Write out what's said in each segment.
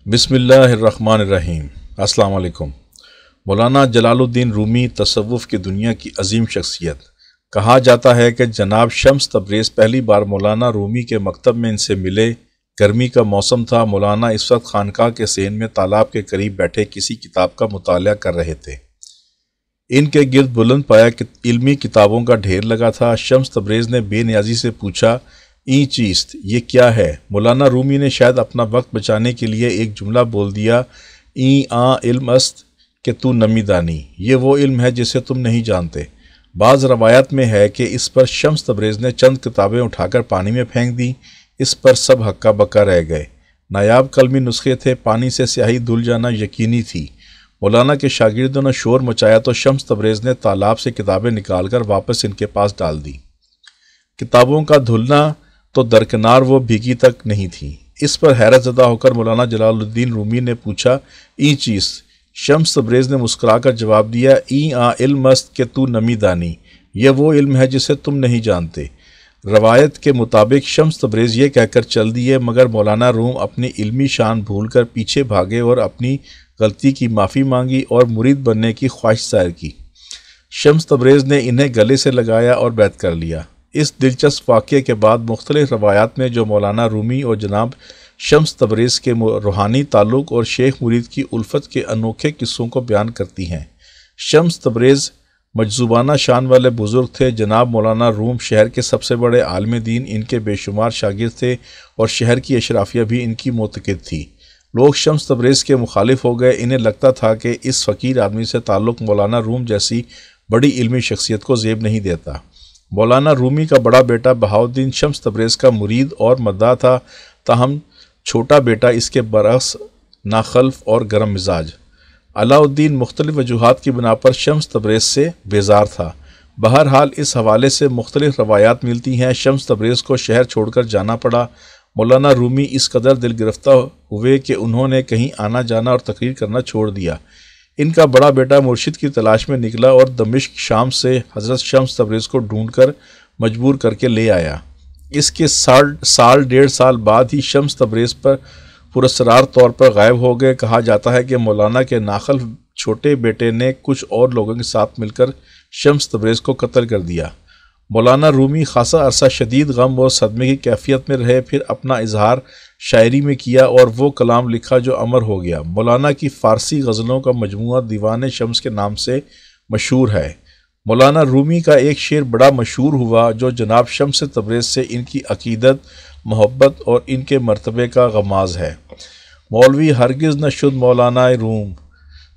बिस्मिल्लाहिर्रहमानिर्रहीम। अस्सलाम वालेकुम। मौलाना जलालुद्दीन रूमी तसव्वुफ़ की दुनिया की अजीम शख्सियत। कहा जाता है कि जनाब शम्स तबरेज़ पहली बार मौलाना रूमी के मकतब में इनसे मिले। गर्मी का मौसम था। मौलाना इस वक्त खानकाह के सेन में तालाब के करीब बैठे किसी किताब का मुताला कर रहे थे। इनके गिर्द बुलंद पाया कि इल्मी किताबों का ढेर लगा था। शम्स तबरेज़ ने बेनियाजी से पूछा, ई चीज़ ये क्या है? मौलाना रूमी ने शायद अपना वक्त बचाने के लिए एक जुमला बोल दिया, ई आ इल्म अस्त कि तू नमी दानी, ये वो इल्म है जिसे तुम नहीं जानते। बाज़ रवायात में है कि इस पर शम्स तबरेज़ ने चंद किताबें उठाकर पानी में फेंक दी। इस पर सब हक्का बक्का रह गए। नायाब कलमी नुस्खे थे। पानी से स्याही धुल जाना यकीनी थी। मौलाना के शागिर्दों ने शोर मचाया तो शम्स तबरेज़ ने तालाब से किताबें निकालकर वापस इनके पास डाल दी। किताबों का धुलना तो दरकिनार वो भीगी तक नहीं थी। इस पर हैरत ज़दा होकर मौलाना जलालुद्दीन रूमी ने पूछा, ई चीज़? शम्स तबरेज़ ने मुस्कुराकर जवाब दिया, ई आ इल्म अस्त कि तू नमी दानी, यह वो इल्म है जिसे तुम नहीं जानते। रवायत के मुताबिक शम्स तबरेज़ ये कहकर चल दिए, मगर मौलाना रूम अपनी इल्मी शान भूलकर पीछे भागे और अपनी गलती की माफ़ी मांगी और मुरीद बनने की ख्वाहिश ज़ाहिर की। शम्स तबरेज़ ने इन्हें गले से लगाया और बैत कर लिया। इस दिलचस्प वाक़ये के बाद मुख्तलिफ रवायात में जो मौलाना रूमी और जनाब शम्स तबरेज़ के रूहानी ताल्लुक़ और शेख मुरीद की उल्फत के अनोखे किस्सों को बयान करती हैं। शम्स तबरेज़ मजज़ूबाना शान वाले बुज़ुर्ग थे। जनाब मौलाना रूम शहर के सबसे बड़े आलिम दीन, इनके बेशुमार शागिर्द थे और शहर की अशराफिया भी इनकी मोतक़िद थी। लोग शम्स तबरेज़ के मुखालिफ हो गए। इन्हें लगता था कि इस फ़कीर आदमी से ताल्लुक़ मौलाना रूम जैसी बड़ी इल्मी शख्सियत को ज़ेब नहीं देता। मौलाना रूमी का बड़ा बेटा बहाउद्दीन शम्स तबरेज़ का मुरीद और मद्दाह था, ताहम छोटा बेटा इसके बरअक्स नाखल्फ और गर्म मिजाज। अलाउद्दीन मुख्तलिफ वजूहात की बिना पर शम्स तबरेज़ से बेजार था। बहरहाल इस हवाले से मुख्तलिफ रवायात मिलती हैं। शम्स तबरेज़ को शहर छोड़कर जाना पड़ा। मौलाना रूमी इस कदर दिल गिरफ्ता हुए कि उन्होंने कहीं आना जाना और तकरीर करना छोड़ दिया। इनका बड़ा बेटा मुर्शिद की तलाश में निकला और दमिश्क शाम से हज़रत शम्स तबरेज़ को ढूंढकर मजबूर करके ले आया। इसके साल डेढ़ साल बाद ही शम्स तबरेज़ पर पुरस्रार तौर पर गायब हो गए। कहा जाता है कि मौलाना के नाखल छोटे बेटे ने कुछ और लोगों के साथ मिलकर शम्स तबरेज़ को कत्ल कर दिया। मौलाना रूमी खासा अरसा शदीद गम और सदमे की कैफियत में रहे, फिर अपना इजहार शायरी में किया और वो कलाम लिखा जो अमर हो गया। मौलाना की फ़ारसी गज़लों का मजमूआ दीवान शम्स के नाम से मशहूर है। मौलाना रूमी का एक शेर बड़ा मशहूर हुआ जो जनाब शम्स तबरेज़ से इनकी अकीदत, मोहब्बत और इनके मर्तबे का गमाज़ है। मौलवी हरगिज़ न शुद मौलाना रूम,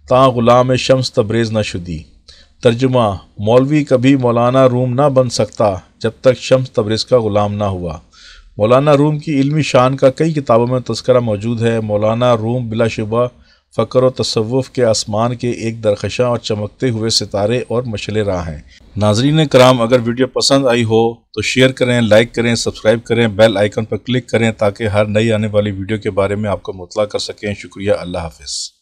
तां ग़ुलाम शम्स तबरेज़ न शुदी। तर्जुमा, मौलवी कभी मौलाना रूम ना बन सकता जब तक शम्स तबरेज़ का ग़ुलाम ना हुआ। मौलाना रूम की इल्मी शान का कई किताबों में तज़किरा मौजूद है। मौलाना रूम बिलाशुबा फ़क्र और तसव्वुफ़ के आसमान के एक दरख़शां और चमकते हुए सितारे और मशअले राह हैं। नाज़रीन कराम, अगर वीडियो पसंद आई हो तो शेयर करें, लाइक करें, सब्सक्राइब करें, बेल आइकन पर क्लिक करें ताकि हर नई आने वाली वीडियो के बारे में आपको मुतला कर सकें। शुक्रिया। अल्लाह हाफ़िज़।